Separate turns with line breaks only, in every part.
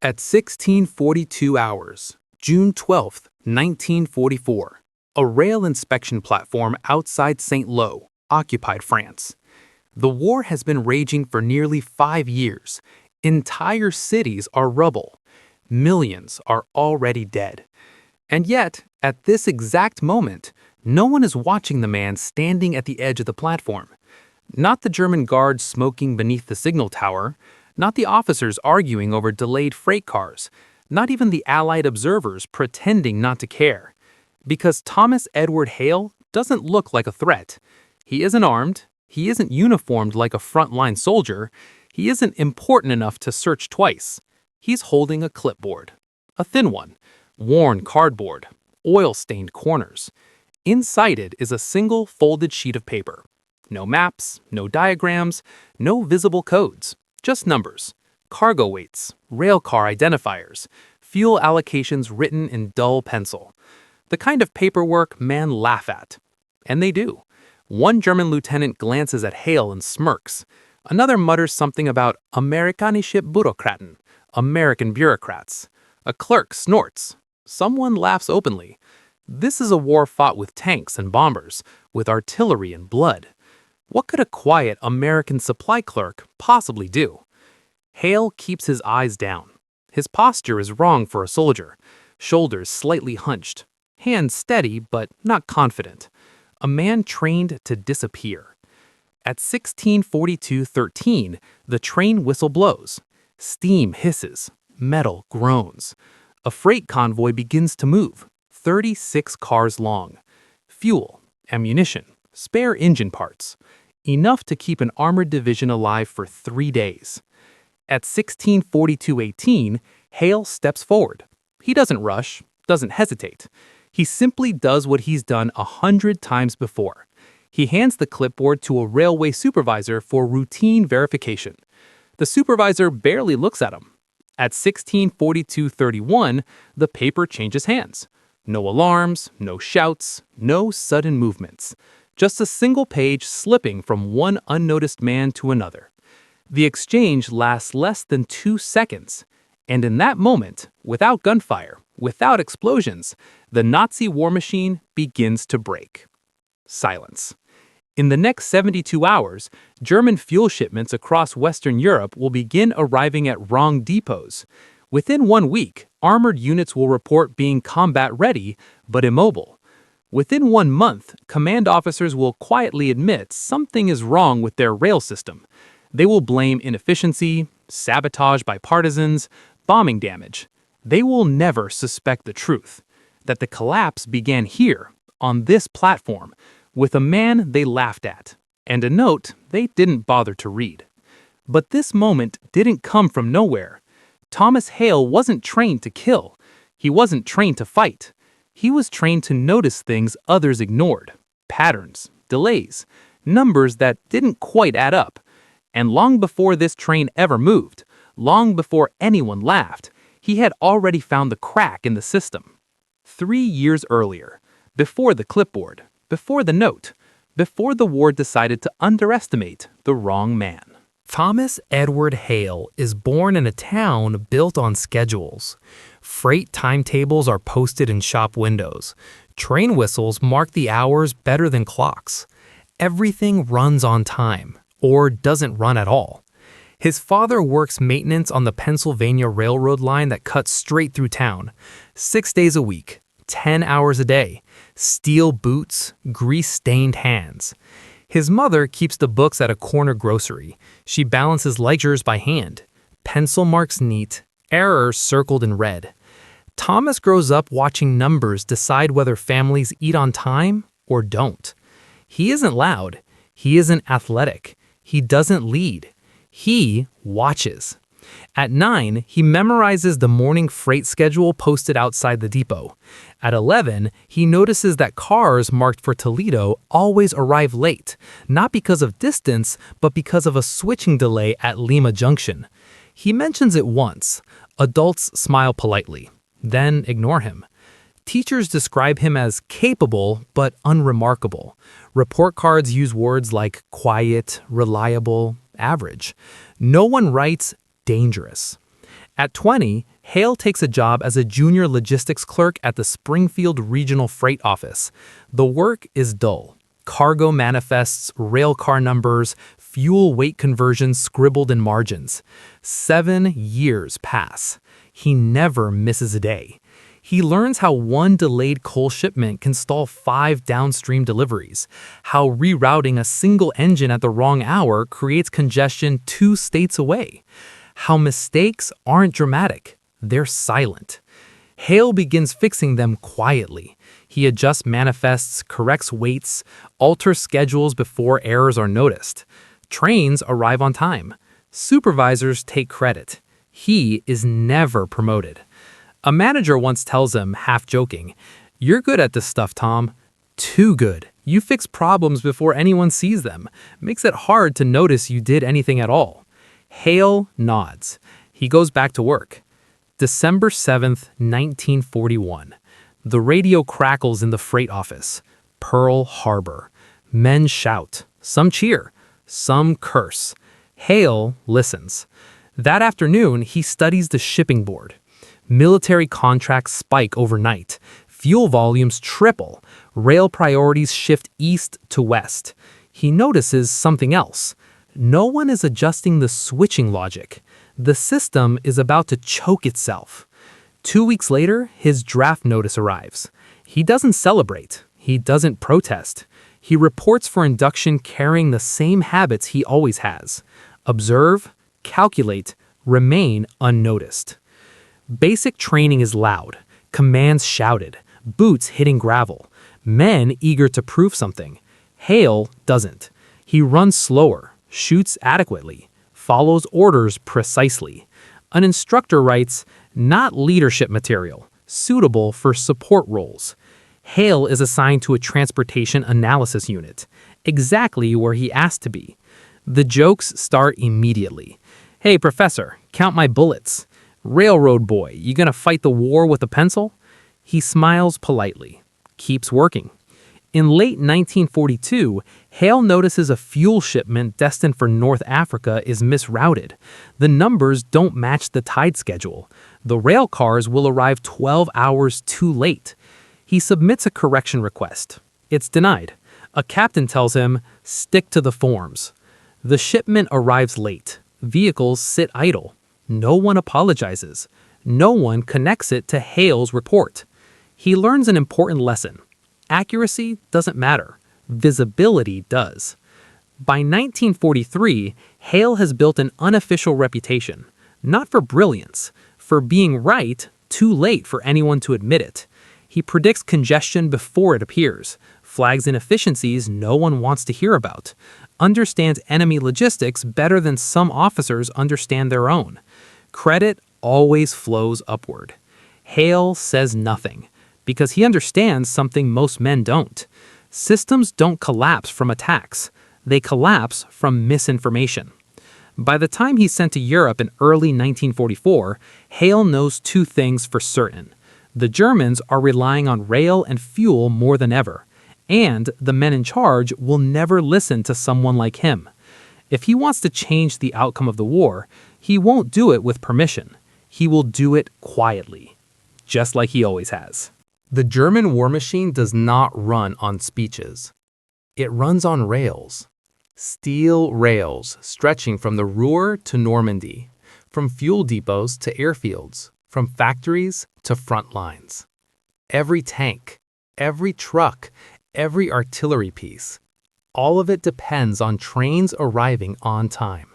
At 1642 hours, June 12, 1944, a rail inspection platform outside St. Lo occupied France. The war has been raging for nearly 5 years. Entire cities are rubble. Millions are already dead. And yet, at this exact moment, no one is watching the man standing at the edge of the platform. Not the German guards smoking beneath the signal tower, not the officers arguing over delayed freight cars, not even the Allied observers pretending not to care. Because Thomas Edward Hale doesn't look like a threat. He isn't armed, he isn't uniformed like a frontline soldier, he isn't important enough to search twice. He's holding a clipboard. A thin one, worn cardboard, oil-stained corners. Inside it is a single folded sheet of paper. No maps, no diagrams, no visible codes. Just numbers, cargo weights, railcar identifiers, fuel allocations written in dull pencil. The kind of paperwork men laugh at. And they do. One German lieutenant glances at Hale and smirks. Another mutters something about Amerikanische Bürokraten, American bureaucrats. A clerk snorts. Someone laughs openly. This is a war fought with tanks and bombers, with artillery and blood. What could a quiet American supply clerk possibly do? Hale keeps his eyes down. His posture is wrong for a soldier. Shoulders slightly hunched. Hands steady but not confident. A man trained to disappear. At 16:42:13, the train whistle blows. Steam hisses. Metal groans. A freight convoy begins to move. 36 cars long. Fuel, ammunition, spare engine parts. Enough to keep an armored division alive for 3 days. At 16:42:18, Hale steps forward. He doesn't rush, doesn't hesitate. He simply does what he's done 100 times before. He hands the clipboard to a railway supervisor for routine verification. The supervisor barely looks at him. At 16:42:31, the paper changes hands. No alarms, no shouts, no sudden movements. Just a single page slipping from one unnoticed man to another. The exchange lasts less than 2 seconds. And in that moment, without gunfire, without explosions, the Nazi war machine begins to break. Silence. In the next 72 hours, German fuel shipments across Western Europe will begin arriving at wrong depots. Within 1 week, armored units will report being combat-ready but immobile. Within 1 month, command officers will quietly admit something is wrong with their rail system. They will blame inefficiency, sabotage by partisans, bombing damage. They will never suspect the truth, that the collapse began here, on this platform, with a man they laughed at, and a note they didn't bother to read. But this moment didn't come from nowhere. Thomas Hale wasn't trained to kill. He wasn't trained to fight. He was trained to notice things others ignored. Patterns, delays, numbers that didn't quite add up. And long before this train ever moved, long before anyone laughed, he had already found the crack in the system. 3 years earlier, before the clipboard, before the note, before the war decided to underestimate the wrong man.
Thomas Edward Hale is born in a town built on schedules. Freight timetables are posted in shop windows. Train whistles mark the hours better than clocks. Everything runs on time, or doesn't run at all. His father works maintenance on the Pennsylvania Railroad line that cuts straight through town. 6 days a week, 10 hours a day, steel boots, grease-stained hands. His mother keeps the books at a corner grocery. She balances ledgers by hand. Pencil marks neat, errors circled in red. Thomas grows up watching numbers decide whether families eat on time or don't. He isn't loud. He isn't athletic. He doesn't lead. He watches. At 9, he memorizes the morning freight schedule posted outside the depot. At 11, he notices that cars marked for Toledo always arrive late, not because of distance, but because of a switching delay at Lima Junction. He mentions it once. Adults smile politely, then ignore him. Teachers describe him as capable but unremarkable. Report cards use words like quiet, reliable, average. No one writes dangerous. At 20, Hale takes a job as a junior logistics clerk at the Springfield Regional Freight Office. The work is dull. Cargo manifests, rail car numbers, fuel weight conversions scribbled in margins. 7 years pass. He never misses a day. He learns how one delayed coal shipment can stall 5 downstream deliveries, how rerouting a single engine at the wrong hour creates congestion 2 states away, how mistakes aren't dramatic, they're silent. Hale begins fixing them quietly. He adjusts manifests, corrects weights, alters schedules before errors are noticed. Trains arrive on time. Supervisors take credit. He is never promoted. A manager once tells him, half joking, "You're good at this stuff, Tom. Too good. You fix problems before anyone sees them. Makes it hard to notice you did anything at all." Hale nods. He goes back to work. December 7th, 1941. The radio crackles in the freight office. Pearl Harbor. Men shout. Some cheer. Some curse. Hale listens. That afternoon, he studies the shipping board. Military contracts spike overnight. Fuel volumes triple. Rail priorities shift east to west. He notices something else. No one is adjusting the switching logic. The system is about to choke itself. 2 weeks later, his draft notice arrives. He doesn't celebrate. He doesn't protest. He reports for induction carrying the same habits he always has. Observe, calculate, remain unnoticed. Basic training is loud, commands shouted, boots hitting gravel, men eager to prove something. Hale doesn't. He runs slower, shoots adequately, follows orders precisely. An instructor writes, "Not leadership material, suitable for support roles." Hale is assigned to a transportation analysis unit, exactly where he asked to be. The jokes start immediately. "Hey, professor, count my bullets." "Railroad boy, you gonna fight the war with a pencil?" He smiles politely, keeps working. In late 1942, Hale notices a fuel shipment destined for North Africa is misrouted. The numbers don't match the tide schedule. The rail cars will arrive 12 hours too late. He submits a correction request. It's denied. A captain tells him, "Stick to the forms." The shipment arrives late. Vehicles sit idle. No one apologizes. No one connects it to Hale's report. He learns an important lesson. Accuracy doesn't matter. Visibility does. By 1943, Hale has built an unofficial reputation, not for brilliance, for being right too late for anyone to admit it. He predicts congestion before it appears, flags inefficiencies no one wants to hear about, understands enemy logistics better than some officers understand their own. Credit always flows upward. Hale says nothing, because he understands something most men don't. Systems don't collapse from attacks. They collapse from misinformation. By the time he's sent to Europe in early 1944, Hale knows 2 things for certain. The Germans are relying on rail and fuel more than ever, and the men in charge will never listen to someone like him. If he wants to change the outcome of the war, he won't do it with permission. He will do it quietly, just like he always has. The German war machine does not run on speeches. It runs on rails. Steel rails stretching from the Ruhr to Normandy, from fuel depots to airfields, from factories to front lines. Every tank, every truck, every artillery piece, all of it depends on trains arriving on time.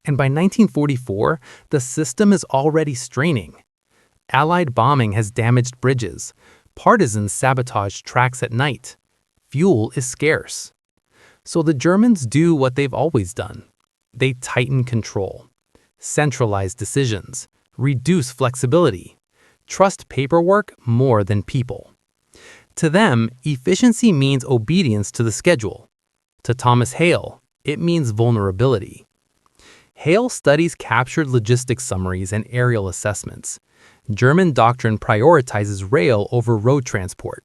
And by 1944, the system is already straining. Allied bombing has damaged bridges. Partisans sabotage tracks at night. Fuel is scarce. So the Germans do what they've always done. They tighten control, centralize decisions, reduce flexibility, trust paperwork more than people. To them, efficiency means obedience to the schedule. To Thomas Hale, it means vulnerability. Hale studies captured logistics summaries and aerial assessments. German doctrine prioritizes rail over road transport.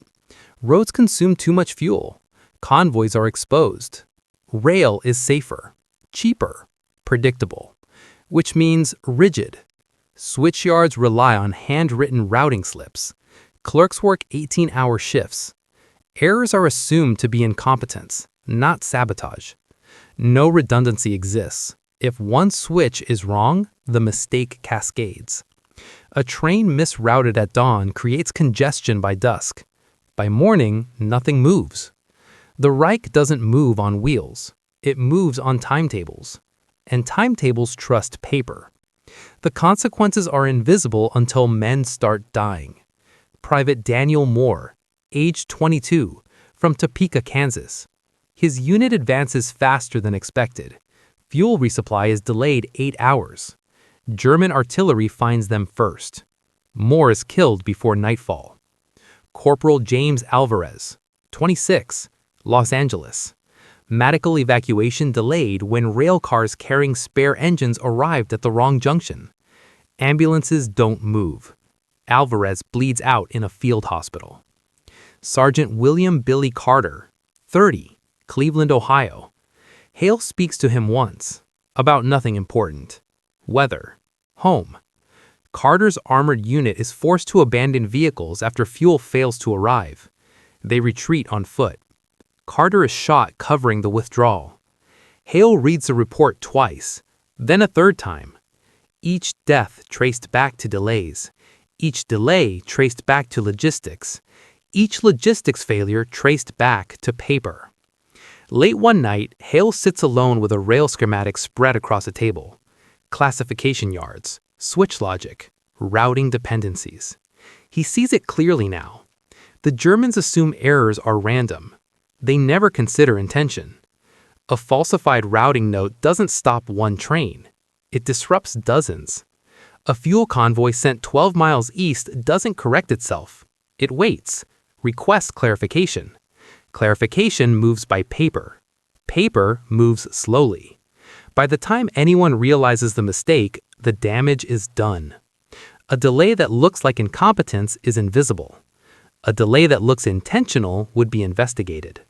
Roads consume too much fuel. Convoys are exposed. Rail is safer, cheaper, predictable, which means rigid.
Switchyards rely on handwritten routing slips. Clerks work 18-hour shifts. Errors are assumed to be incompetence, not sabotage. No redundancy exists. If one switch is wrong, the mistake cascades. A train misrouted at dawn creates congestion by dusk. By morning, nothing moves. The Reich doesn't move on wheels. It moves on timetables. And timetables trust paper. The consequences are invisible until men start dying. Private Daniel Moore, age 22, from Topeka, Kansas. His unit advances faster than expected. Fuel resupply is delayed 8 hours. German artillery finds them first. Moore is killed before nightfall. Corporal James Alvarez, 26, Los Angeles. Medical evacuation delayed when rail cars carrying spare engines arrived at the wrong junction. Ambulances don't move. Alvarez bleeds out in a field hospital. Sergeant William Billy Carter, 30, Cleveland, Ohio. Hale speaks to him once, about nothing important. Weather. Home. Carter's armored unit is forced to abandon vehicles after fuel fails to arrive. They retreat on foot. Carter is shot covering the withdrawal. Hale reads the report twice, then a third time. Each death traced back to delays. Each delay traced back to logistics. Each logistics failure traced back to paper. Late one night, Hale sits alone with a rail schematic spread across a table. Classification yards, switch logic, routing dependencies. He sees it clearly now. The Germans assume errors are random. They never consider intention. A falsified routing note doesn't stop one train. It disrupts dozens. A fuel convoy sent 12 miles east doesn't correct itself. It waits, requests clarification. Clarification moves by paper. Paper moves slowly. By the time anyone realizes the mistake, the damage is done. A delay that looks like incompetence is invisible. A delay that looks intentional would be investigated.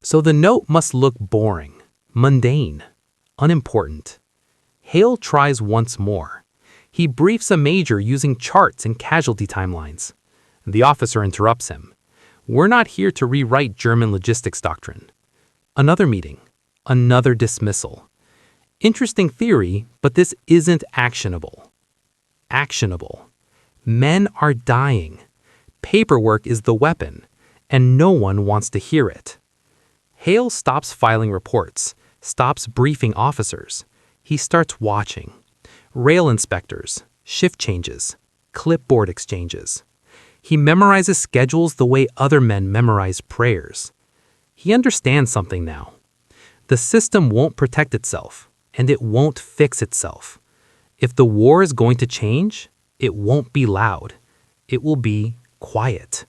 So the note must look boring, mundane, unimportant. Hale tries once more. He briefs a major using charts and casualty timelines. The officer interrupts him. We're not here to rewrite German logistics doctrine. Another meeting. Another dismissal. Interesting theory, but this isn't actionable. Actionable. Men are dying. Paperwork is the weapon, and no one wants to hear it. Hale stops filing reports, stops briefing officers. He starts watching. Rail inspectors, shift changes, clipboard exchanges. He memorizes schedules the way other men memorize prayers. He understands something now. The system won't protect itself, and it won't fix itself. If the war is going to change, it won't be loud. It will be quiet.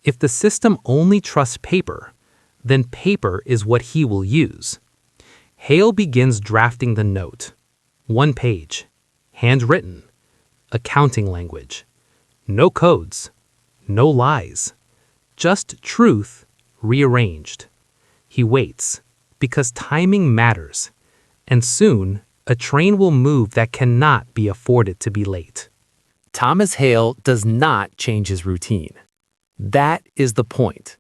If the system only trusts paper, then paper is what he will use. Hale begins drafting the note. 1 page. Handwritten. Accounting language. No codes. No lies. Just truth rearranged. He waits, because timing matters. And soon, a train will move that cannot be afforded to be late. Thomas Hale does not change his routine. That is the point.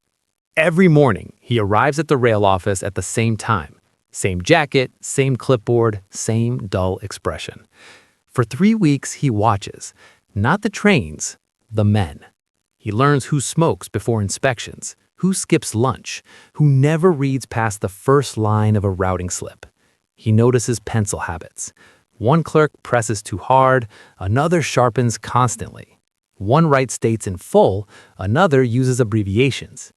Every morning, he arrives at the rail office at the same time. Same jacket, same clipboard, same dull expression. For 3 weeks, he watches, not the trains, the men. He learns who smokes before inspections, who skips lunch, who never reads past the first line of a routing slip. He notices pencil habits. One clerk presses too hard, another sharpens constantly. One writes dates in full, another uses abbreviations.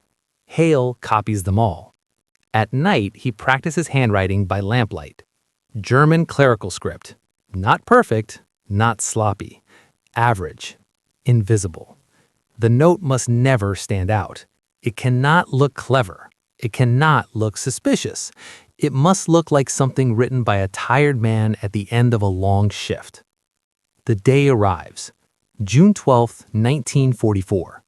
Hale copies them all. At night, he practices handwriting by lamplight. German clerical script. Not perfect, not sloppy. Average. Invisible. The note must never stand out. It cannot look clever. It cannot look suspicious. It must look like something written by a tired man at the end of a long shift. The day arrives. June 12, 1944.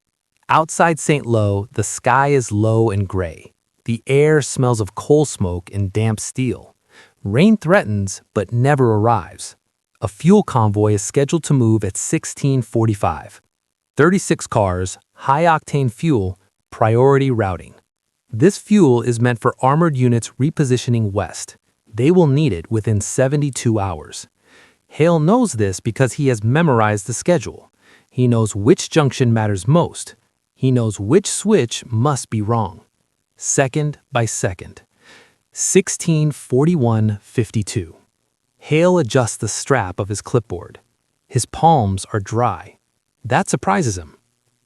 Outside St. Lo, the sky is low and gray. The air smells of coal smoke and damp steel. Rain threatens, but never arrives.
A fuel convoy is scheduled to move at 16:45. 36 cars, high-octane fuel, priority routing. This fuel is meant for armored units repositioning west. They will need it within 72 hours. Hale knows this because he has memorized the schedule. He knows which junction matters most. He knows which switch must be wrong. Second by second. 16:41:52. Hale adjusts the strap of his clipboard. His palms are dry. That surprises him.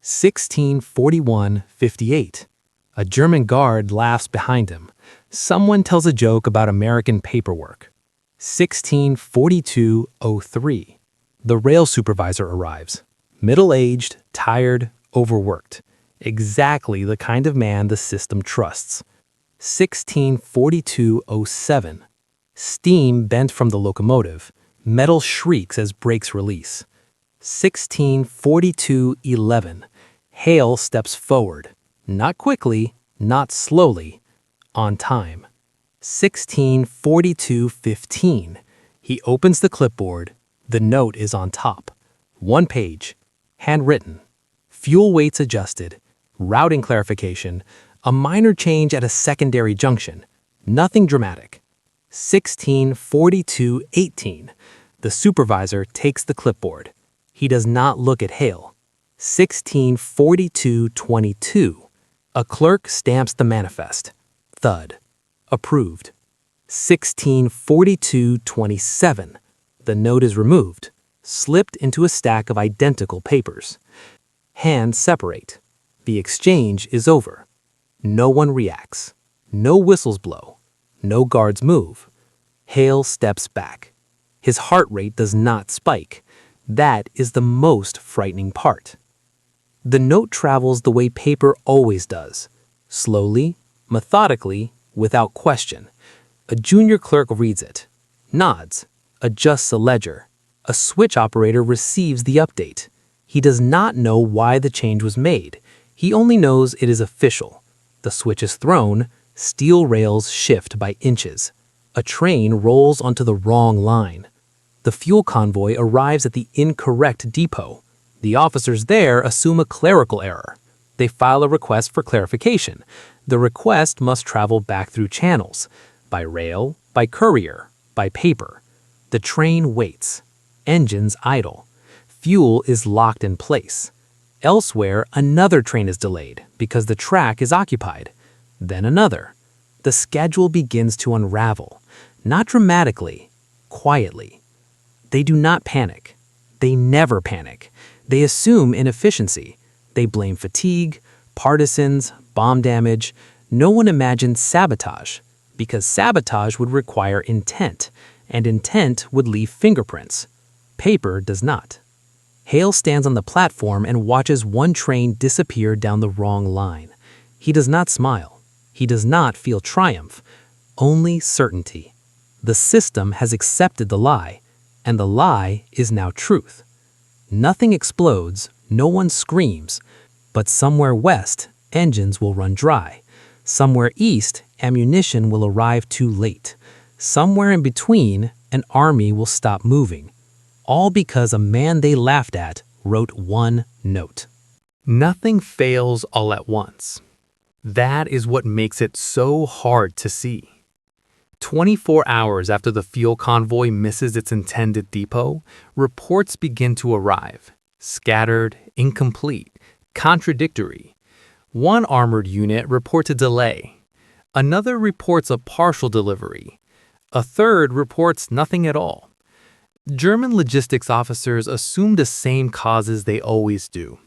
16:41:58. A German guard laughs behind him. Someone tells a joke about American paperwork. 16:42:03. The rail supervisor arrives. Middle-aged, tired, overworked. Exactly the kind of man the system trusts. 16:42:07. Steam bent from the locomotive. Metal shrieks as brakes release. 16:42:11. Hale steps forward. Not quickly, not slowly. On time. 16:42:15. He opens the clipboard. The note is on top. One page. Handwritten. Fuel weights adjusted. Routing clarification. A minor change at a secondary junction. Nothing dramatic. 16:42:18. The supervisor takes the clipboard. He does not look at Hale. 16:42:22. A clerk stamps the manifest. Thud. Approved. 16:42:27. The note is removed, slipped into a stack of identical papers. Hands separate. The exchange is over. No one reacts. No whistles blow. No guards move. Hale steps back. His heart rate does not spike. That is the most frightening part. The note travels the way paper always does. Slowly, methodically, without question. A junior clerk reads it, nods, adjusts a ledger. A switch operator receives the update. He does not know why the change was made. He only knows it is official. The switch is thrown, steel rails shift by inches. A train rolls onto the wrong line. The fuel convoy arrives at the incorrect depot. The officers there assume a clerical error. They file a request for clarification. The request must travel back through channels, by rail, by courier, by paper. The train waits. Engines idle. Fuel is locked in place. Elsewhere, another train is delayed because the track is occupied. Then another. The schedule begins to unravel. Not dramatically, quietly. They do not panic. They never panic. They assume inefficiency. They blame fatigue, partisans, bomb damage. No one imagines sabotage, because sabotage would require intent, and intent would leave fingerprints. Paper does not. Hale stands on the platform and watches one train disappear down the wrong line. He does not smile. He does not feel triumph. Only certainty. The system has accepted the lie, and the lie is now truth. Nothing explodes, no one screams, but somewhere west, engines will run dry. Somewhere east, ammunition will arrive too late. Somewhere in between, an army will stop moving. All because a man they laughed at wrote one note. Nothing fails all at once. That is what makes it so hard to see. 24 hours after the fuel convoy misses its intended depot, reports begin to arrive. Scattered, incomplete, contradictory. One armored unit reports a delay. Another reports a partial delivery. A third reports nothing at all. German logistics officers assume the same causes they always do.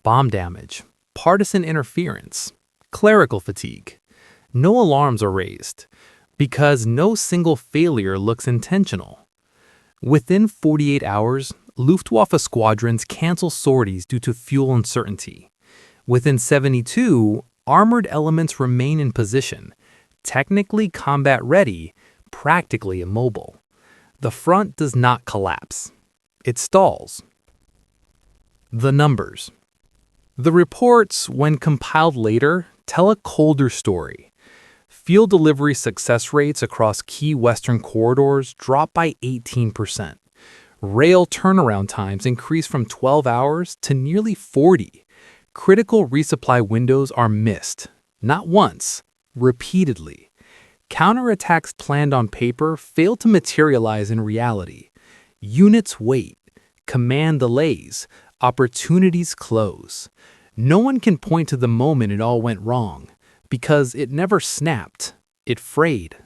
Bomb damage, partisan interference, clerical fatigue. No alarms are raised, because no single failure looks intentional. Within 48 hours, Luftwaffe squadrons cancel sorties due to fuel uncertainty. Within 72, armored elements remain in position, technically combat ready, practically immobile. The front does not collapse. It stalls. The numbers. The reports, when compiled later, tell a colder story. Fuel delivery success rates across key Western corridors drop by 18%.
Rail turnaround times increase from 12 hours to nearly 40. Critical resupply windows are missed, not once, repeatedly. Counterattacks planned on paper fail to materialize in reality. Units wait, command delays, opportunities close. No one can point to the moment it all went wrong, because it never snapped, it frayed.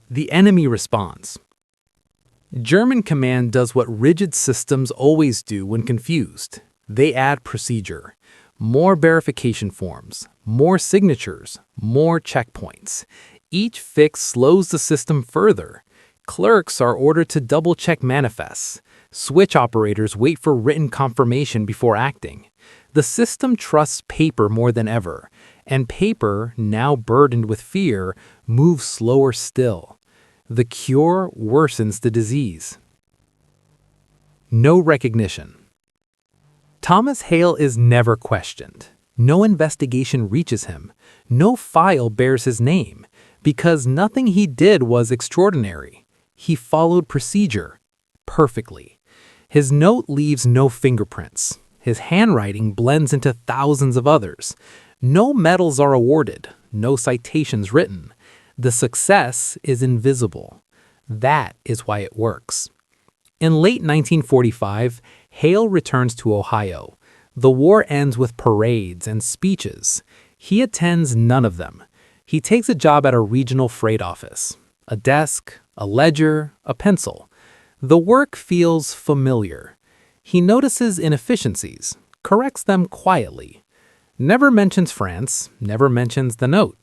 The enemy responds. German command does what rigid systems always do when confused. They add procedure. More verification forms, more signatures, more checkpoints. Each fix slows the system further. Clerks are ordered to double-check manifests. Switch operators wait for written confirmation before acting. The system trusts paper more than ever, and paper, now burdened with fear, moves slower still. The cure worsens the disease. No recognition. Thomas Hale is never questioned. No investigation reaches him. No file bears his name, because nothing he did was extraordinary. He followed procedure perfectly. His note leaves no fingerprints. His handwriting blends into thousands of others. No medals are awarded, no citations written. The success is invisible. That is why it works. In late 1945, Hale returns to Ohio. The war ends with parades and speeches. He attends none of them. He takes a job at a regional freight office. A desk, a ledger, a pencil. The work feels familiar. He notices inefficiencies, corrects them quietly. Never mentions France, never mentions the note.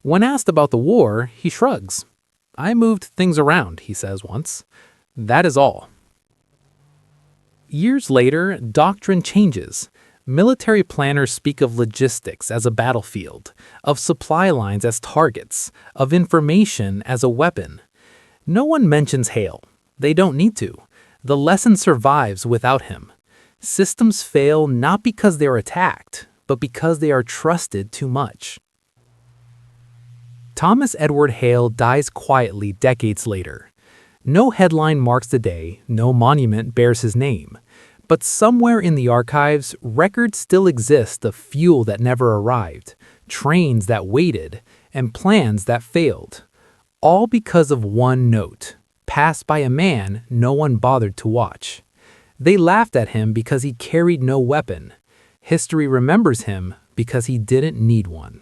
When asked about the war, he shrugs. "I moved things around," he says once. That is all. Years later, doctrine changes. Military planners speak of logistics as a battlefield, of supply lines as targets, of information as a weapon. No one mentions Hale. They don't need to. The lesson survives without him. Systems fail not because they are attacked, but because they are trusted too much. Thomas Edward Hale dies quietly decades later. No headline marks the day, no monument bears his name. But somewhere in the archives, records still exist of fuel that never arrived, trains that waited, and plans that failed. All because of one note, passed by a man no one bothered to watch. They laughed at him because he carried no weapon. History remembers him because he didn't need one.